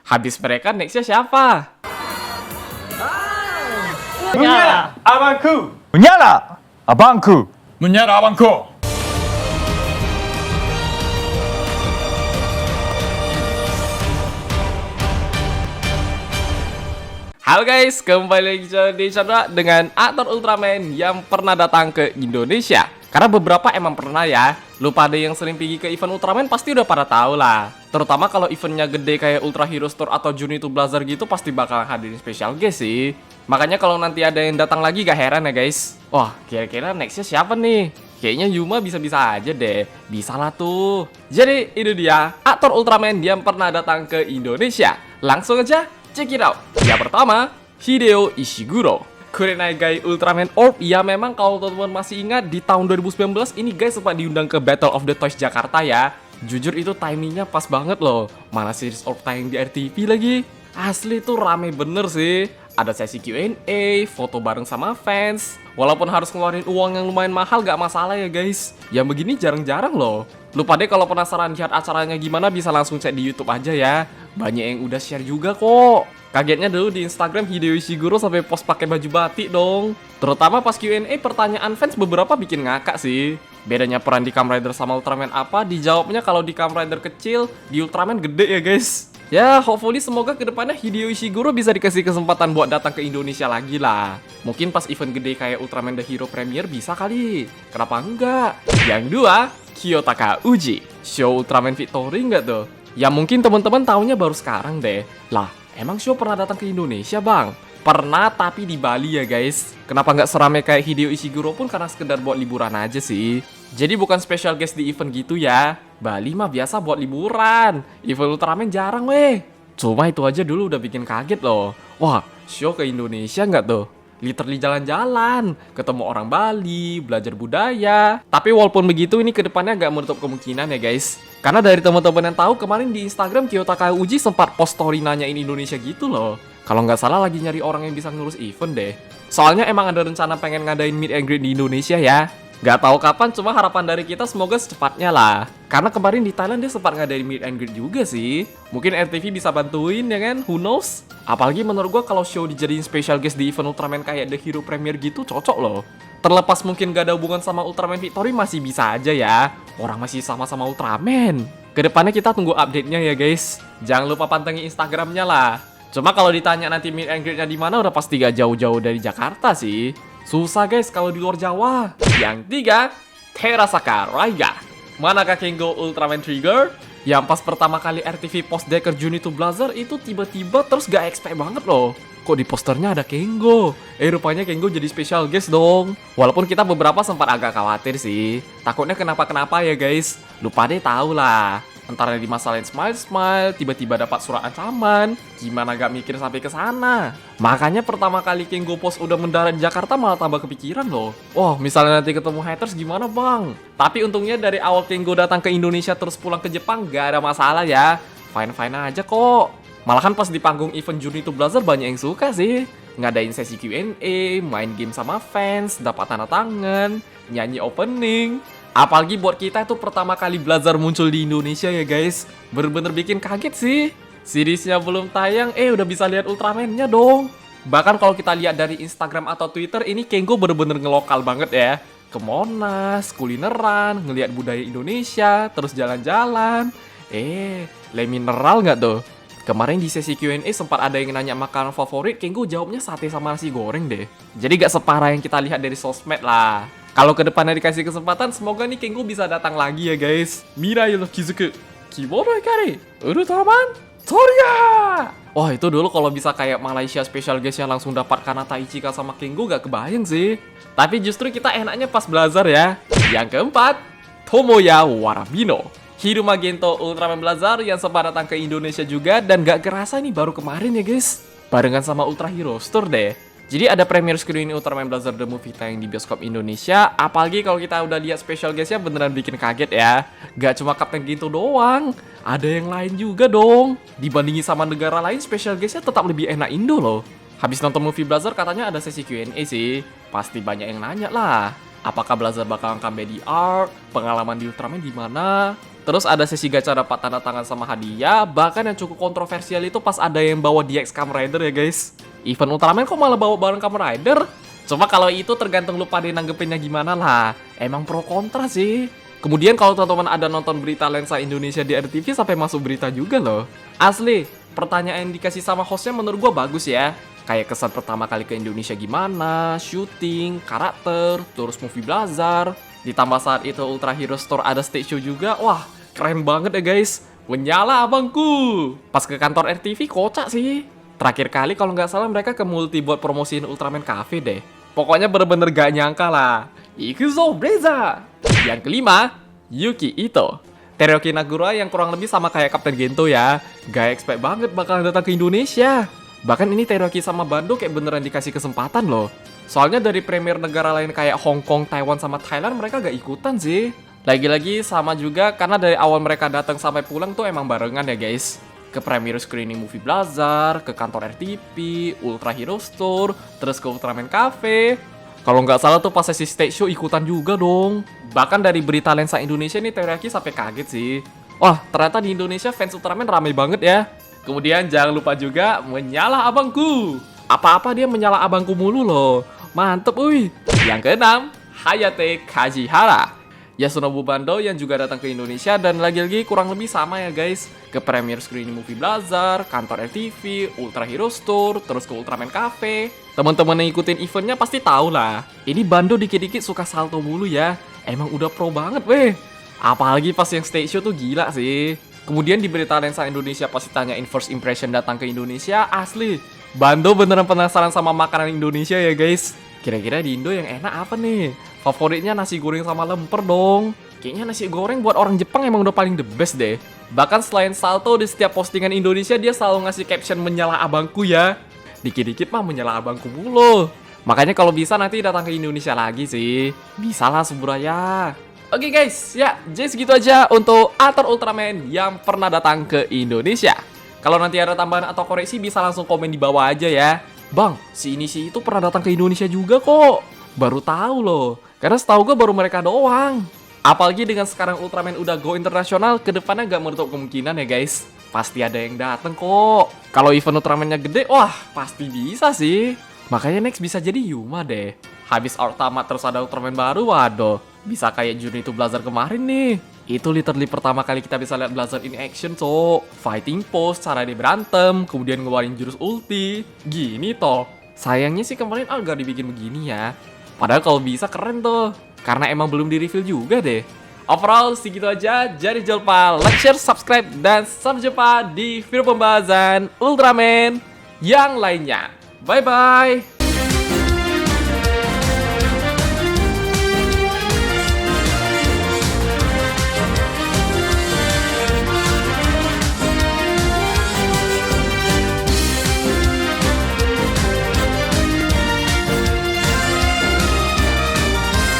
Habis mereka nextnya siapa? Menyala abangku. Menyala, abangku. Menyala abangku. Halo guys, kembali lagi di channel dengan aktor Ultraman yang pernah datang ke Indonesia. Karena beberapa emang pernah ya. Lupa ada yang sering pergi ke event Ultraman pasti udah pada tahu lah. Terutama kalau eventnya gede kayak Ultra Hero Store atau Journey to Blazar gitu pasti bakal hadirin special guest sih. Makanya kalau nanti ada yang datang lagi gak heran ya guys. Wah, kira-kira nextnya siapa nih? Kayaknya Yuma bisa-bisa aja deh. Bisa lah tuh. Jadi ini dia aktor Ultraman yang pernah datang ke Indonesia. Langsung aja check it out. Yang pertama, Hideo Ishiguro. Kurenai Ultraman Orb. Ya memang kalau teman-teman masih ingat di tahun 2019 ini guys sempat diundang ke Battle of the Toys Jakarta ya. Jujur itu timingnya pas banget loh. Mana series Orb tayang di RTV lagi. Asli tuh rame bener sih. Ada sesi Q&A, foto bareng sama fans. Walaupun harus ngeluarin uang yang lumayan mahal gak masalah ya guys. Yang begini jarang-jarang loh. Lupa deh kalau penasaran lihat acaranya gimana bisa langsung cek di YouTube aja ya. Banyak yang udah share juga kok. Kagetnya dulu di Instagram Hideo Ishiguro sampai post pakai baju batik dong. Terutama pas Q&A pertanyaan fans beberapa bikin ngakak sih. Bedanya peran di Kamen Rider sama Ultraman apa? Dijawabnya kalau di Kamen Rider kecil, di Ultraman gede ya guys. Ya, hopefully semoga kedepannya Hideo Ishiguro bisa dikasih kesempatan buat datang ke Indonesia lagi lah. Mungkin pas event gede kayak Ultraman The Hero Premier bisa kali. Kenapa enggak? Yang dua, Kiyotaka Uji. Show Ultraman Victory enggak tuh? Ya mungkin teman-teman taunya baru sekarang deh. Lah, emang Show pernah datang ke Indonesia bang? Pernah tapi di Bali ya guys. Kenapa nggak seramai kayak Hideo Ishiguro pun karena sekedar buat liburan aja sih. Jadi bukan special guest di event gitu ya. Bali mah biasa buat liburan. Event Ultraman jarang weh. Cuma itu aja dulu udah bikin kaget loh. Wah, Show ke Indonesia nggak tuh? Literally jalan-jalan, ketemu orang Bali, belajar budaya. Tapi walaupun begitu ini kedepannya nggak menutup kemungkinan ya guys. Karena dari teman-teman yang tahu kemarin di Instagram Kiyotaka Uji sempat post story nanyain Indonesia gitu loh. Kalau nggak salah lagi nyari orang yang bisa ngurus event deh. Soalnya emang ada rencana pengen ngadain meet and greet di Indonesia ya. Nggak tahu kapan, cuma harapan dari kita semoga secepatnya lah. Karena kemarin di Thailand dia sempat ngadain meet and greet juga sih. Mungkin RTV bisa bantuin ya kan, who knows? Apalagi menurut gua kalau Show dijadiin special guest di event Ultraman kayak The Hero Premier gitu cocok loh. Terlepas mungkin gak ada hubungan sama Ultraman Victory masih bisa aja ya. Orang masih sama-sama Ultraman. Kedepannya kita tunggu update-nya ya guys. Jangan lupa pantengin Instagramnya lah. Cuma kalau ditanya nanti meet and greet-nya di mana udah pasti gak jauh-jauh dari Jakarta sih. Susah guys kalau di luar Jawa. Yang tiga, Terasaka Raiga. Manakah Kengo Ultraman Trigger? Yang pas pertama kali RTV post Decker Journey to Blazar itu tiba-tiba terus gak expect banget loh. Kok di posternya ada Kengo? Rupanya Kengo jadi special guest dong. Walaupun kita beberapa sempat agak khawatir sih. Takutnya kenapa-kenapa ya guys. Lupa deh tahu lah. Entar dimasalahin smile-smile, tiba-tiba dapat surat ancaman. Gimana gak mikir sampai ke sana? Makanya pertama kali Kengo post udah mendarat di Jakarta malah tambah kepikiran loh. Oh, misalnya nanti ketemu haters gimana bang? Tapi untungnya dari awal Kengo datang ke Indonesia terus pulang ke Jepang gak ada masalah ya. Fine-fine aja kok. Malahan pas di panggung event Journey to Blazar banyak yang suka sih. Ngadain sesi Q&A, main game sama fans, dapat tanda tangan, nyanyi opening. Apalagi buat kita itu pertama kali Blazar muncul di Indonesia ya guys. Bener-bener bikin kaget sih. Seriesnya belum tayang, udah bisa lihat Ultraman-nya dong. Bahkan kalau kita lihat dari Instagram atau Twitter, ini Kengo bener-bener ngelokal banget ya. Ke Monas, kulineran, ngelihat budaya Indonesia, terus jalan-jalan. Le mineral nggak tuh? Kemarin di sesi Q&A sempat ada yang nanya makanan favorit, Kengo jawabnya sate sama nasi goreng deh. Jadi gak separah yang kita lihat dari sosmed lah. Kalau kedepannya dikasih kesempatan, semoga nih Kengo bisa datang lagi ya guys. Mirai no Kizuku, Kimono Hikari, Ultraman Toria. Wah itu dulu kalau bisa kayak Malaysia special guest yang langsung dapat Kanata Ichika sama Kengo gak kebayang sih. Tapi justru kita enaknya pas Blazar ya. Yang keempat, Tomoya Warabino. Hiruma Gento Ultraman Blazar yang sempat datang ke Indonesia juga dan gak kerasa nih baru kemarin ya guys. Barengan sama Ultra Hero Store deh. Jadi ada premiere screening Ultraman Blazar The Movie tayang di bioskop Indonesia. Apalagi kalau kita udah lihat special guestnya beneran bikin kaget ya. Gak cuma Kapten Gento doang, ada yang lain juga dong. Dibandingin sama negara lain, special guestnya tetap lebih enak Indo loh. Habis nonton movie Blazar katanya ada sesi Q&A sih. Pasti banyak yang nanya lah. Apakah Blazar bakal comeback di art? Pengalaman di Ultraman gimana? Terus ada sesi gacha dapat tanda tangan sama hadiah. Bahkan yang cukup kontroversial itu pas ada yang bawa DX Kamen Rider ya guys. Event Ultraman kok malah bawa bareng Kamen Rider? Cuma kalau itu tergantung lu pada nanggepinnya gimana lah. Emang pro kontra sih. Kemudian kalau teman-teman ada nonton berita Lensa Indonesia di RTV sampai masuk berita juga loh. Asli, pertanyaan yang dikasih sama hostnya menurut gua bagus ya. Kayak kesan pertama kali ke Indonesia gimana, syuting, karakter, terus movie Blazar. Ditambah saat itu Ultra Hero Store ada stage show juga. Wah, keren banget ya guys. Menyala abangku. Pas ke kantor RTV kocak sih. Terakhir kali kalau nggak salah mereka ke multi buat promosiin Ultraman Cafe deh. Pokoknya bener-bener gak nyangka lah. Ikuzo Breza. Yang kelima, Yuki Ito. Teruyoki Nagura yang kurang lebih sama kayak Kapten Gento ya. Gak expect banget bakalan datang ke Indonesia. Bahkan ini Teruyoki sama Bando kayak beneran dikasih kesempatan loh. Soalnya dari premier negara lain kayak Hong Kong, Taiwan, sama Thailand mereka gak ikutan sih. Lagi-lagi sama juga karena dari awal mereka datang sampai pulang tuh emang barengan ya guys. Ke premiere screening movie Blazar, ke kantor RTP, Ultra Hero Store, terus ke Ultraman Cafe. Kalau nggak salah tuh pas sesi stage show ikutan juga dong. Bahkan dari berita Lensa Indonesia nih Teruyoki sampai kaget sih. Wah, ternyata di Indonesia fans Ultraman ramai banget ya. Kemudian jangan lupa juga menyala abangku. Apa-apa dia menyala abangku mulu loh. Mantep uy. Yang keenam, Hayate Kajihara. Yasunobu Bando yang juga datang ke Indonesia dan lagi-lagi kurang lebih sama ya guys. Ke premiere screening movie Blazar, kantor RTV, Ultra Hero Store, terus ke Ultraman Cafe. Teman-teman yang ikutin eventnya pasti tahu lah. Ini Bando dikit-dikit suka salto mulu ya. Emang udah pro banget weh. Apalagi pas yang stage show tuh gila sih. Kemudian di berita Lensa Indonesia pasti tanyain first impression datang ke Indonesia. Asli, Bando beneran penasaran sama makanan Indonesia ya guys. Kira-kira di Indo yang enak apa nih? Favoritnya nasi goreng sama lemper dong. Kayaknya nasi goreng buat orang Jepang emang udah paling the best deh. Bahkan selain salto di setiap postingan Indonesia dia selalu ngasih caption menyala abangku ya. Dikit-dikit mah menyala abangku mulu. Makanya kalau bisa nanti datang ke Indonesia lagi sih. Bisa lah Suburaya. Oke guys, ya jadi segitu aja untuk Ator Ultraman yang pernah datang ke Indonesia. Kalau nanti ada tambahan atau koreksi bisa langsung komen di bawah aja ya. Bang, si ini itu pernah datang ke Indonesia juga kok. Baru tahu loh. Karena setahu gue baru mereka doang. Apalagi dengan sekarang Ultraman udah go internasional, kedepannya gak menutup kemungkinan ya guys. Pasti ada yang dateng kok. Kalau event Ultramannya gede, wah pasti bisa sih. Makanya next bisa jadi Yuma deh. Habis art tamat terus ada Ultraman baru, waduh. Bisa kayak Juni itu Blazar kemarin nih. Itu literally pertama kali kita bisa lihat Blazar in action, so fighting pose, cara dia berantem, kemudian ngeluarin jurus ulti. Gini toh. Sayangnya sih kemarin agak dibikin begini ya. Padahal kalau bisa keren tuh. Karena emang belum di-reveal juga deh. Overall segitu aja. Jadi jangan lupa like, share, subscribe, dan sampai jumpa di video pembahasan Ultraman yang lainnya. Bye-bye.